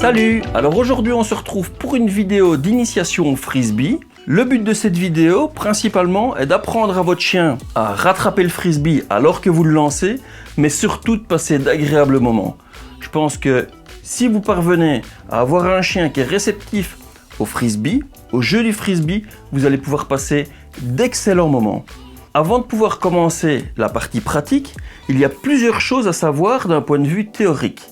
Salut! Alors aujourd'hui on se retrouve pour une vidéo d'initiation au frisbee. Le but de cette vidéo principalement est d'apprendre à votre chien à rattraper le frisbee alors que vous le lancez, mais surtout de passer d'agréables moments. Je pense que si vous parvenez à avoir un chien qui est réceptif au frisbee, au jeu du frisbee, vous allez pouvoir passer d'excellents moments. Avant de pouvoir commencer la partie pratique, il y a plusieurs choses à savoir d'un point de vue théorique.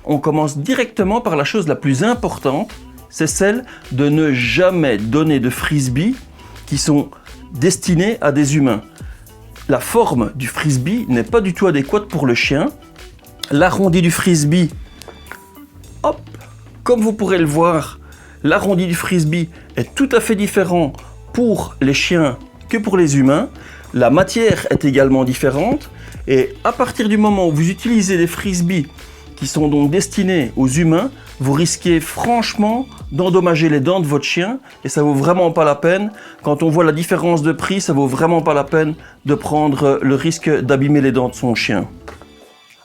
On commence directement par la chose la plus importante, c'est celle de ne jamais donner de frisbee qui sont destinés à des humains. La forme du frisbee n'est pas du tout adéquate pour le chien. L'arrondi du frisbee, hop, comme vous pourrez le voir, l'arrondi du frisbee est tout à fait différent pour les chiens que pour les humains. La matière est également différente et à partir du moment où vous utilisez des frisbees qui sont donc destinés aux humains, vous risquez franchement d'endommager les dents de votre chien et ça vaut vraiment pas la peine. Quand on voit la différence de prix, ça vaut vraiment pas la peine de prendre le risque d'abîmer les dents de son chien.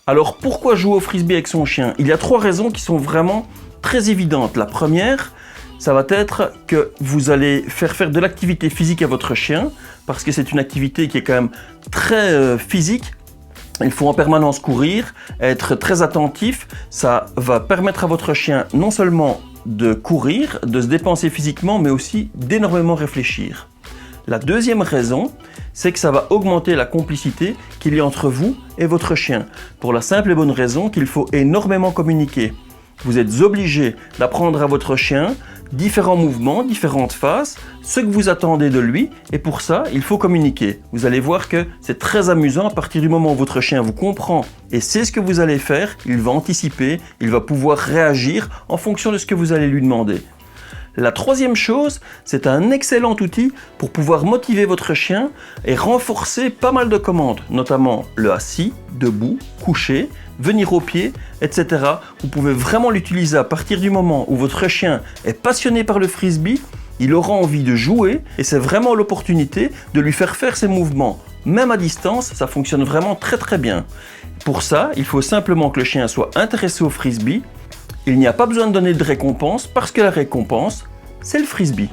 Alors pourquoi jouer au frisbee avec son chien? Il y a 3 raisons qui sont vraiment très évidentes. La première, ça va être que vous allez faire de l'activité physique à votre chien parce que c'est une activité qui est quand même très physique. Il faut en permanence courir, être très attentif. Ça va permettre à votre chien non seulement de courir, de se dépenser physiquement, mais aussi d'énormément réfléchir. La deuxième raison, c'est que ça va augmenter la complicité qu'il y a entre vous et votre chien, pour la simple et bonne raison qu'il faut énormément communiquer. Vous êtes obligé d'apprendre à votre chien différents mouvements, différentes phases, ce que vous attendez de lui, et pour ça, il faut communiquer. Vous allez voir que c'est très amusant à partir du moment où votre chien vous comprend et sait ce que vous allez faire, il va anticiper, il va pouvoir réagir en fonction de ce que vous allez lui demander. La troisième chose, c'est un excellent outil pour pouvoir motiver votre chien et renforcer pas mal de commandes, notamment le assis, debout, couché, venir au pied, etc. Vous pouvez vraiment l'utiliser à partir du moment où votre chien est passionné par le frisbee, il aura envie de jouer et c'est vraiment l'opportunité de lui faire faire ses mouvements. Même à distance, ça fonctionne vraiment très bien. Pour ça, il faut simplement que le chien soit intéressé au frisbee. Il n'y a pas besoin de donner de récompense parce que la récompense, c'est le frisbee.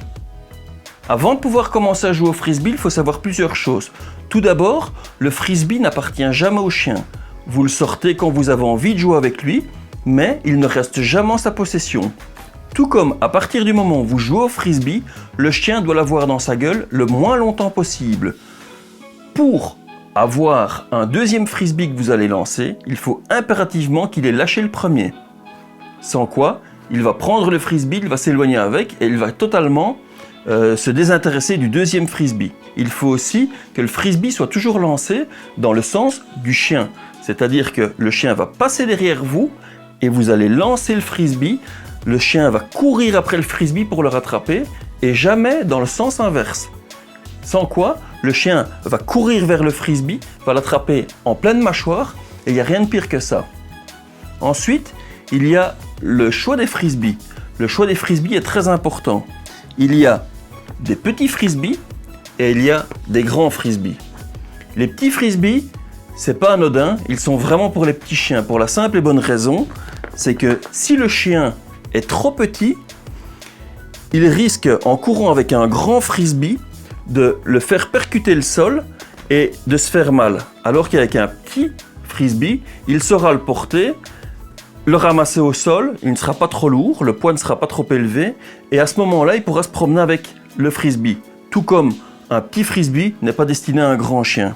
Avant de pouvoir commencer à jouer au frisbee, il faut savoir plusieurs choses. Tout d'abord, le frisbee n'appartient jamais au chien. Vous le sortez quand vous avez envie de jouer avec lui, mais il ne reste jamais en sa possession. Tout comme à partir du moment où vous jouez au frisbee, le chien doit l'avoir dans sa gueule le moins longtemps possible. Pour avoir un deuxième frisbee que vous allez lancer, il faut impérativement qu'il ait lâché le premier. Sans quoi, il va prendre le frisbee, il va s'éloigner avec et il va totalement se désintéresser du deuxième frisbee. Il faut aussi que le frisbee soit toujours lancé dans le sens du chien. C'est-à-dire que le chien va passer derrière vous et vous allez lancer le frisbee. Le chien va courir après le frisbee pour le rattraper et jamais dans le sens inverse. Sans quoi, le chien va courir vers le frisbee, va l'attraper en pleine mâchoire et il n'y a rien de pire que ça. Ensuite, il y a le choix des frisbees. Le choix des frisbees est très important. Il y a des petits frisbees et il y a des grands frisbees. Les petits frisbees, c'est pas anodin, ils sont vraiment pour les petits chiens. Pour la simple et bonne raison, c'est que si le chien est trop petit, il risque en courant avec un grand frisbee de le faire percuter le sol et de se faire mal. Alors qu'avec un petit frisbee, il saura le porter, le ramasser au sol, il ne sera pas trop lourd, le poids ne sera pas trop élevé et à ce moment-là, il pourra se promener avec le frisbee. Tout comme un petit frisbee n'est pas destiné à un grand chien.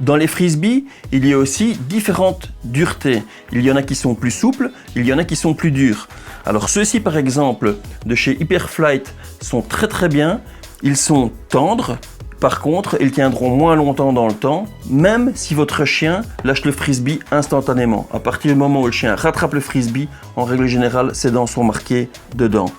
Dans les frisbees, il y a aussi différentes duretés. Il y en a qui sont plus souples, il y en a qui sont plus durs. Alors ceux-ci par exemple de chez Hyperflight sont très bien. Ils sont tendres, par contre ils tiendront moins longtemps dans le temps, même si votre chien lâche le frisbee instantanément. À partir du moment où le chien rattrape le frisbee, en règle générale ses dents sont marquées dedans.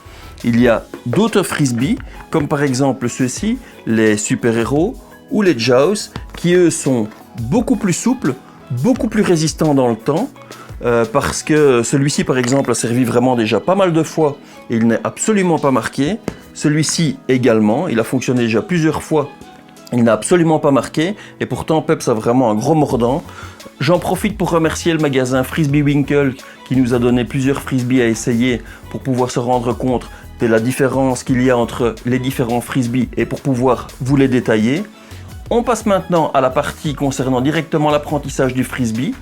Il y a d'autres frisbees, comme par exemple ceux-ci, les super-héros ou les Jaws, qui eux sont beaucoup plus souples, beaucoup plus résistants dans le temps, parce que celui-ci par exemple a servi vraiment déjà pas mal de fois et il n'est absolument pas marqué. Celui-ci également, il a fonctionné déjà plusieurs fois Il n'a absolument pas marqué et pourtant Peps a vraiment un gros mordant. J'en profite pour remercier le magasin Frisbee Winkle qui nous a donné plusieurs frisbees à essayer pour pouvoir se rendre compte de la différence qu'il y a entre les différents frisbees et pour pouvoir vous les détailler. On passe maintenant à la partie concernant directement l'apprentissage du frisbee.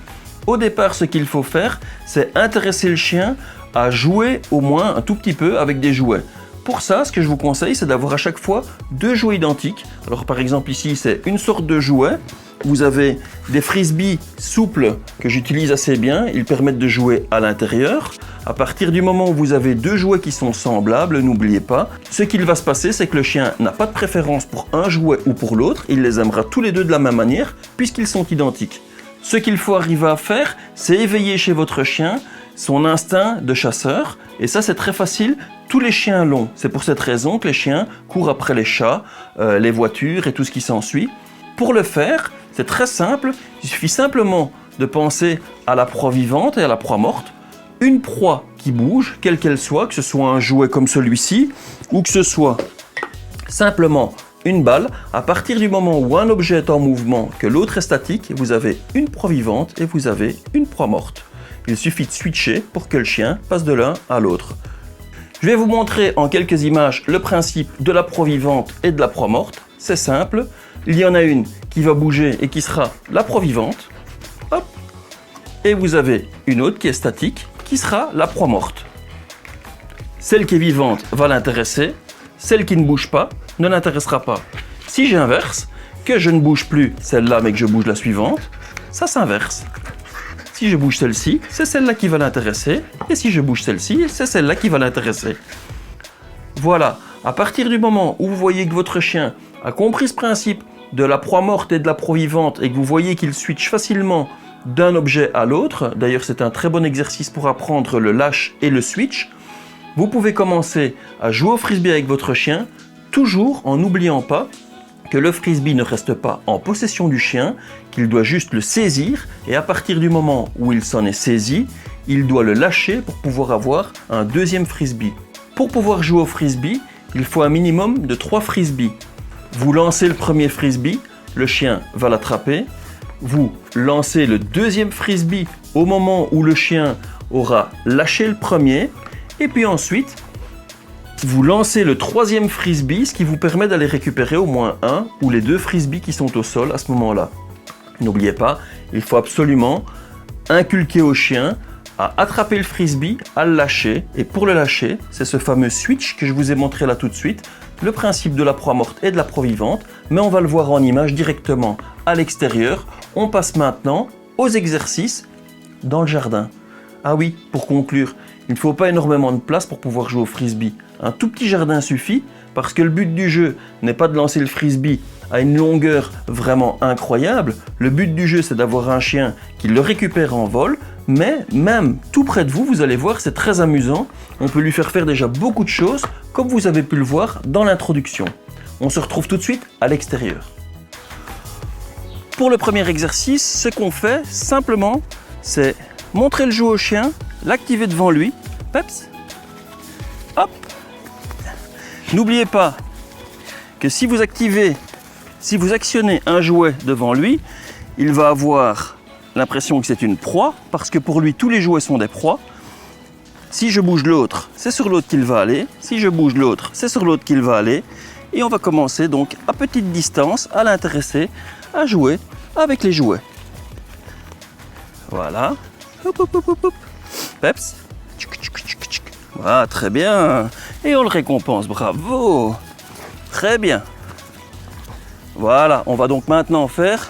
Au départ, ce qu'il faut faire, c'est intéresser le chien à jouer au moins un tout petit peu avec des jouets. Pour ça, ce que je vous conseille, c'est d'avoir à chaque fois 2 jouets identiques. Alors par exemple ici, c'est une sorte de jouet. Vous avez des frisbees souples que j'utilise assez bien. Ils permettent de jouer à l'intérieur. À partir du moment où vous avez 2 jouets qui sont semblables, n'oubliez pas, ce qu'il va se passer, c'est que le chien n'a pas de préférence pour un jouet ou pour l'autre. Il les aimera tous les deux de la même manière puisqu'ils sont identiques. Ce qu'il faut arriver à faire, c'est éveiller chez votre chien son instinct de chasseur. Et ça, c'est très facile. Tous les chiens l'ont. C'est pour cette raison que les chiens courent après les chats, les voitures et tout ce qui s'ensuit. Pour le faire, c'est très simple. Il suffit simplement de penser à la proie vivante et à la proie morte. Une proie qui bouge, quelle qu'elle soit, que ce soit un jouet comme celui-ci, ou que ce soit simplement une balle. À partir du moment où un objet est en mouvement, que l'autre est statique, vous avez une proie vivante et vous avez une proie morte. Il suffit de switcher pour que le chien passe de l'un à l'autre. Je vais vous montrer en quelques images le principe de la proie vivante et de la proie morte. C'est simple. Il y en a une qui va bouger et qui sera la proie vivante. Hop. Et vous avez une autre qui est statique, qui sera la proie morte. Celle qui est vivante va l'intéresser. Celle qui ne bouge pas ne l'intéressera pas. Si j'inverse, que je ne bouge plus celle-là mais que je bouge la suivante, ça s'inverse. Si je bouge celle-ci, c'est celle-là qui va l'intéresser. Et si je bouge celle-ci, c'est celle-là qui va l'intéresser. Voilà. À partir du moment où vous voyez que votre chien a compris ce principe de la proie morte et de la proie vivante et que vous voyez qu'il switch facilement d'un objet à l'autre, d'ailleurs c'est un très bon exercice pour apprendre le lâche et le switch, vous pouvez commencer à jouer au frisbee avec votre chien, toujours en n'oubliant pas que le frisbee ne reste pas en possession du chien, qu'il doit juste le saisir et à partir du moment où il s'en est saisi, il doit le lâcher pour pouvoir avoir un deuxième frisbee. Pour pouvoir jouer au frisbee, il faut un minimum de 3 frisbees. Vous lancez le premier frisbee, le chien va l'attraper. Vous lancez le deuxième frisbee au moment où le chien aura lâché le premier. Et puis ensuite, vous lancez le troisième frisbee, ce qui vous permet d'aller récupérer au moins un ou les 2 frisbees qui sont au sol à ce moment-là. N'oubliez pas, il faut absolument inculquer au chien à attraper le frisbee, à le lâcher. Et pour le lâcher, c'est ce fameux switch que je vous ai montré là tout de suite, le principe de la proie morte et de la proie vivante, mais on va le voir en image directement à l'extérieur. On passe maintenant aux exercices dans le jardin. Ah oui, pour conclure, il ne faut pas énormément de place pour pouvoir jouer au frisbee. Un tout petit jardin suffit parce que le but du jeu n'est pas de lancer le frisbee à une longueur vraiment incroyable. Le but du jeu, c'est d'avoir un chien qui le récupère en vol, mais même tout près de vous, vous allez voir, c'est très amusant. On peut lui faire déjà beaucoup de choses, comme vous avez pu le voir dans l'introduction. On se retrouve tout de suite à l'extérieur. Pour le premier exercice, ce qu'on fait simplement, c'est montrer le jouet au chien, l'activer devant lui, peps, hop. N'oubliez pas que si vous actionnez un jouet devant lui, il va avoir l'impression que c'est une proie, parce que pour lui, tous les jouets sont des proies. Si je bouge l'autre, c'est sur l'autre qu'il va aller. Si je bouge l'autre, c'est sur l'autre qu'il va aller. Et on va commencer donc à petite distance à l'intéresser à jouer avec les jouets. Voilà. Hop, hop, hop, hop. Peps. Voilà, très bien. Et on le récompense, bravo. Très bien. Voilà, on va donc maintenant faire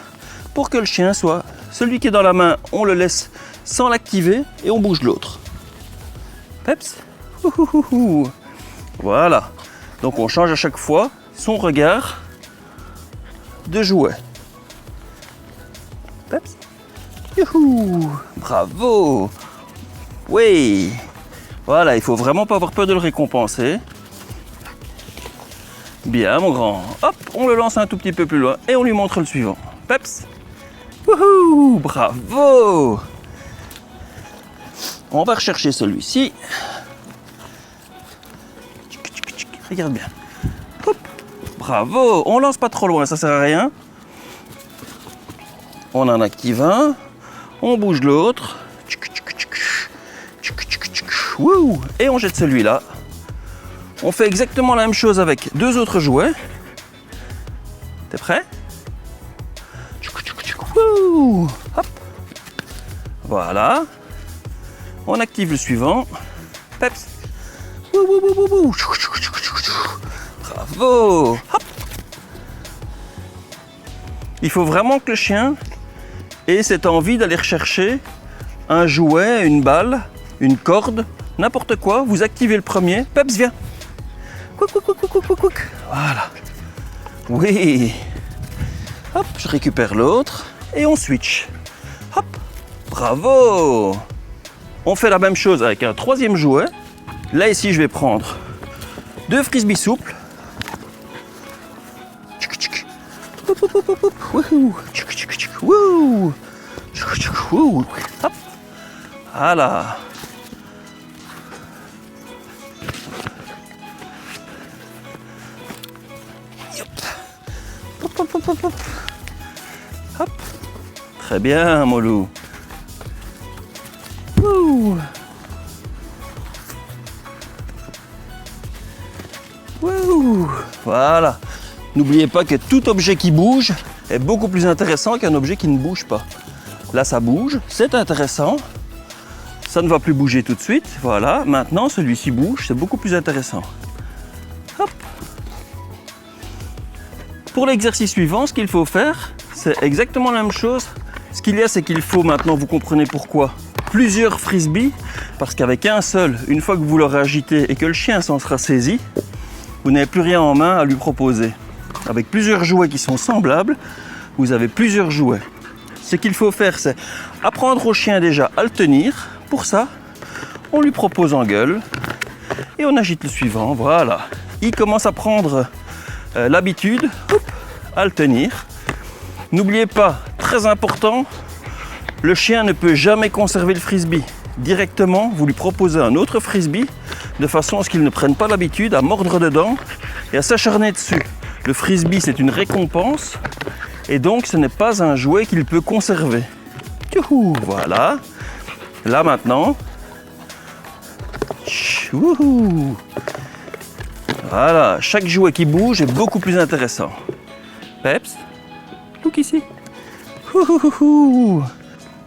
pour que le chien soit celui qui est dans la main, on le laisse sans l'activer et on bouge l'autre. Peps. Voilà. Donc on change à chaque fois son regard de jouet. Peps. Youhou. Bravo. Oui. Voilà, il faut vraiment pas avoir peur de le récompenser. Bien, mon grand. Hop, on le lance un tout petit peu plus loin et on lui montre le suivant. Peps. Wouhou, bravo. On va rechercher celui-ci. Regarde bien. Hop, Bravo. On lance pas trop loin, ça sert à rien. On en active un. On bouge l'autre. Et on jette celui-là. On fait exactement la même chose avec deux autres jouets. T'es prêt? Hop. Voilà. On active le suivant. Peps. Bravo. Hop. Il faut vraiment que le chien ait cette envie d'aller rechercher un jouet, une balle, une corde, n'importe quoi. Vous activez le premier. Peps, viens. Voilà. Oui. Hop, je récupère l'autre et on switch. Hop. Bravo. On fait la même chose avec un troisième jouet. Là, ici, je vais prendre deux frisbees souples. Hop. Voilà. Hop. Très bien, Molou. Wouh. Wouh. Voilà. N'oubliez pas que tout objet qui bouge est beaucoup plus intéressant qu'un objet qui ne bouge pas. Là, ça bouge, c'est intéressant. Ça ne va plus bouger tout de suite. Voilà. Maintenant, celui-ci bouge, c'est beaucoup plus intéressant. Hop. Pour l'exercice suivant, ce qu'il faut faire, c'est exactement la même chose. Ce qu'il y a, c'est qu'il faut maintenant, vous comprenez pourquoi, plusieurs frisbees, parce qu'avec un seul, une fois que vous l'aurez agité et que le chien s'en sera saisi, vous n'avez plus rien en main à lui proposer. Avec plusieurs jouets qui sont semblables, vous avez plusieurs jouets. Ce qu'il faut faire, c'est apprendre au chien déjà à le tenir. Pour ça, on lui propose en gueule et on agite le suivant. Voilà. Il commence à prendre l'habitude à le tenir. N'oubliez pas, très important, le chien ne peut jamais conserver le frisbee. Directement, vous lui proposez un autre frisbee de façon à ce qu'il ne prenne pas l'habitude à mordre dedans et à s'acharner dessus. Le frisbee, c'est une récompense et donc ce n'est pas un jouet qu'il peut conserver. Tchouhou, voilà. Là maintenant, tchouhou. Voilà, chaque jouet qui bouge est beaucoup plus intéressant. Peps, look ici.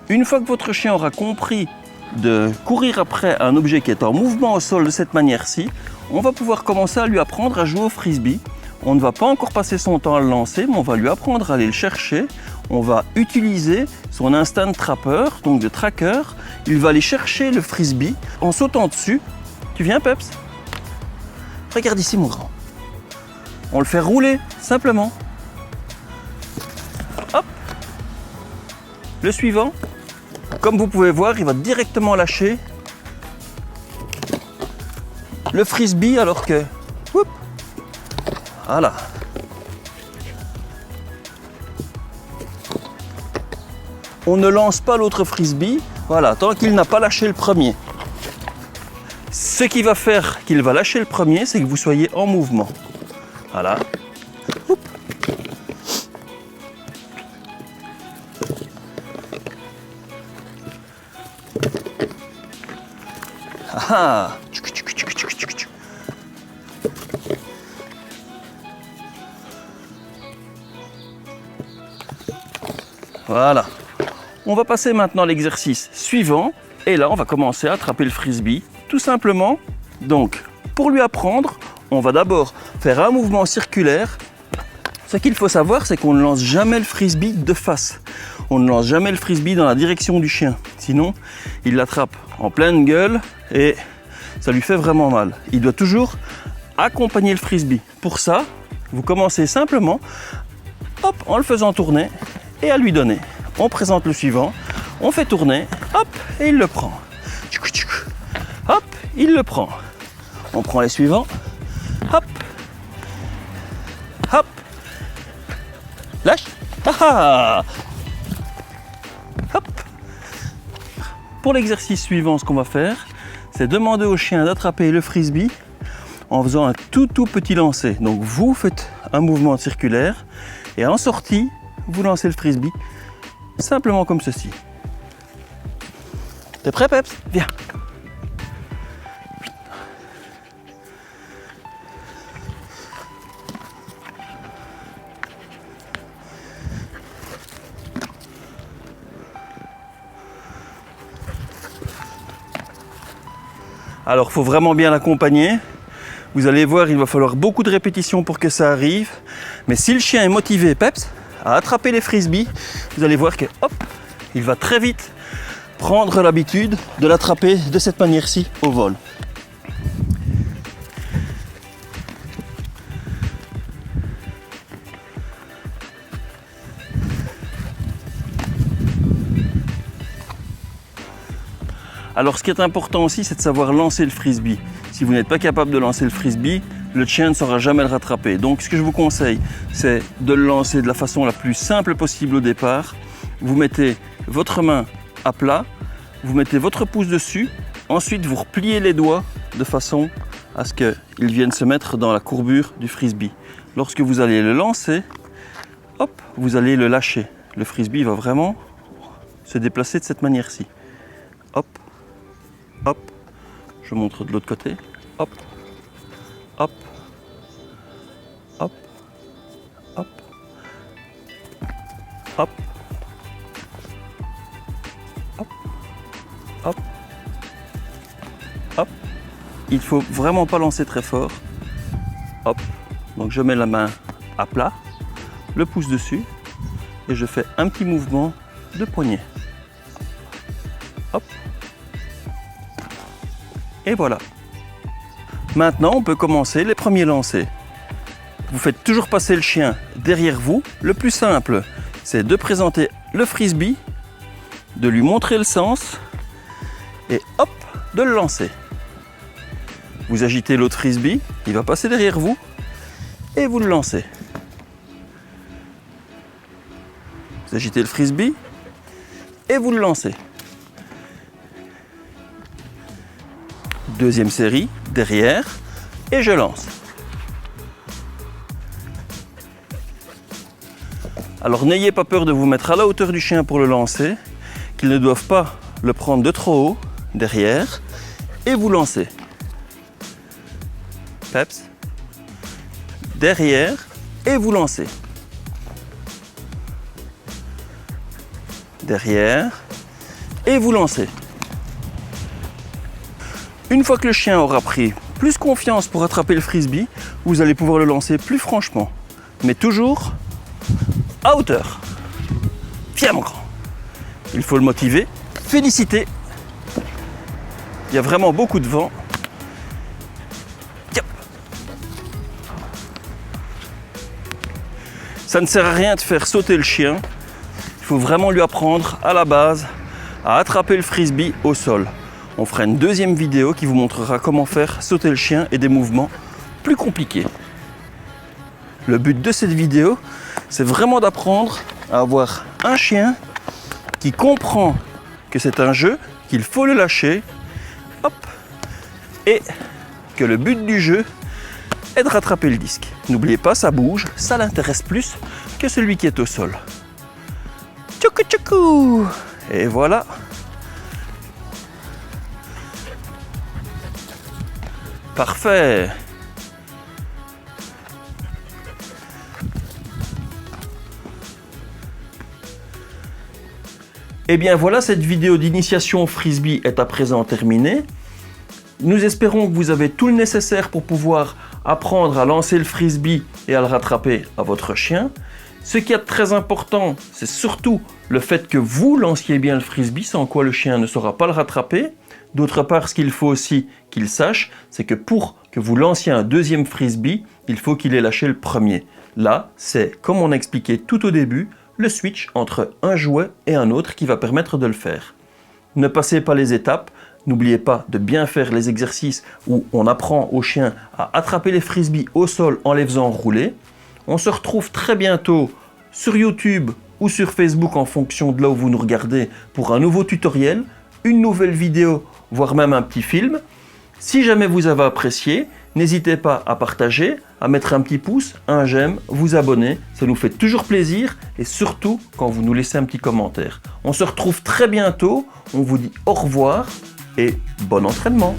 Une fois que votre chien aura compris de courir après un objet qui est en mouvement au sol de cette manière-ci, on va pouvoir commencer à lui apprendre à jouer au frisbee. On ne va pas encore passer son temps à le lancer, mais on va lui apprendre à aller le chercher. On va utiliser son instinct de trappeur, donc de tracker. Il va aller chercher le frisbee en sautant dessus. Tu viens, Peps? Regarde ici, mon grand. On le fait rouler, simplement. Hop. Le suivant. Comme vous pouvez voir, il va directement lâcher le frisbee alors que... Whoop. Voilà. On ne lance pas l'autre frisbee, voilà, tant qu'il n'a pas lâché le premier. Ce qui va faire qu'il va lâcher le premier, c'est que vous soyez en mouvement. Voilà. Oup. Ah. Voilà. On va passer maintenant à l'exercice suivant. Et là, on va commencer à attraper le frisbee. Tout simplement. Donc, pour lui apprendre, on va d'abord faire un mouvement circulaire. Ce qu'il faut savoir, c'est qu'on ne lance jamais le frisbee de face. On ne lance jamais le frisbee dans la direction du chien. Sinon, il l'attrape en pleine gueule et ça lui fait vraiment mal. Il doit toujours accompagner le frisbee. Pour ça, vous commencez simplement hop, en le faisant tourner et à lui donner. On présente le suivant, on fait tourner, hop, et il le prend. Hop, il le prend. On prend les suivants, hop, hop, lâche, ah, hop. Pour l'exercice suivant, ce qu'on va faire, c'est demander au chien d'attraper le frisbee en faisant un tout petit lancer. Donc vous faites un mouvement circulaire. Et en sortie, vous lancez le frisbee simplement comme ceci. T'es prêt, Peps? Viens. Alors, il faut vraiment bien l'accompagner. Vous allez voir, il va falloir beaucoup de répétitions pour que ça arrive. Mais si le chien est motivé, Peps, à attraper les frisbees, vous allez voir que, hop, il va très vite prendre l'habitude de l'attraper de cette manière-ci au vol. Alors ce qui est important aussi, c'est de savoir lancer le frisbee. Si vous n'êtes pas capable de lancer le frisbee, le chien ne saura jamais le rattraper. Donc ce que je vous conseille, c'est de le lancer de la façon la plus simple possible au départ. Vous mettez votre main à plat, vous mettez votre pouce dessus, ensuite vous repliez les doigts de façon à ce qu'ils viennent se mettre dans la courbure du frisbee. Lorsque vous allez le lancer, hop, vous allez le lâcher. Le frisbee va vraiment se déplacer de cette manière-ci. Hop. Hop, je montre de l'autre côté, hop, hop, hop, hop, hop, hop, hop, hop. Il faut vraiment pas lancer très fort, hop. Donc je mets la main à plat, le pouce dessus et je fais un petit mouvement de poignet, hop. Et voilà. Maintenant, on peut commencer les premiers lancers. Vous faites toujours passer le chien derrière vous. Le plus simple, c'est de présenter le frisbee, de lui montrer le sens et hop, de le lancer. Vous agitez l'autre frisbee, il va passer derrière vous et vous le lancez. Vous agitez le frisbee et vous le lancez. Deuxième série, derrière, et je lance. Alors n'ayez pas peur de vous mettre à la hauteur du chien pour le lancer, qu'ils ne doivent pas le prendre de trop haut, derrière, et vous lancez. Peps, derrière, et vous lancez. Derrière, et vous lancez. Une fois que le chien aura pris plus confiance pour attraper le frisbee, vous allez pouvoir le lancer plus franchement. Mais toujours à hauteur. Viens mon grand. Il faut le motiver. Féliciter. Il y a vraiment beaucoup de vent. Yep. Ça ne sert à rien de faire sauter le chien. Il faut vraiment lui apprendre à la base à attraper le frisbee au sol. On fera une deuxième vidéo qui vous montrera comment faire sauter le chien et des mouvements plus compliqués. Le but de cette vidéo, c'est vraiment d'apprendre à avoir un chien qui comprend que c'est un jeu, qu'il faut le lâcher, hop, et que le but du jeu est de rattraper le disque. N'oubliez pas, ça bouge, ça l'intéresse plus que celui qui est au sol. Tchoukou tchoukou! Et voilà. Parfait. Et bien voilà, cette vidéo d'initiation au frisbee est à présent terminée. Nous espérons que vous avez tout le nécessaire pour pouvoir apprendre à lancer le frisbee et à le rattraper à votre chien. Ce qui est très important, c'est surtout le fait que vous lanciez bien le frisbee, sans quoi le chien ne saura pas le rattraper. D'autre part, ce qu'il faut aussi qu'il sache, c'est que pour que vous lanciez un deuxième frisbee, il faut qu'il ait lâché le premier. Là, c'est, comme on a expliqué tout au début, le switch entre un jouet et un autre qui va permettre de le faire. Ne passez pas les étapes, n'oubliez pas de bien faire les exercices où on apprend au chien à attraper les frisbees au sol en les faisant rouler. On se retrouve très bientôt sur YouTube ou sur Facebook en fonction de là où vous nous regardez pour un nouveau tutoriel, une nouvelle vidéo, voire même un petit film. Si jamais vous avez apprécié, n'hésitez pas à partager, à mettre un petit pouce, un j'aime, vous abonner. Ça nous fait toujours plaisir et surtout quand vous nous laissez un petit commentaire. On se retrouve très bientôt. On vous dit au revoir et bon entraînement.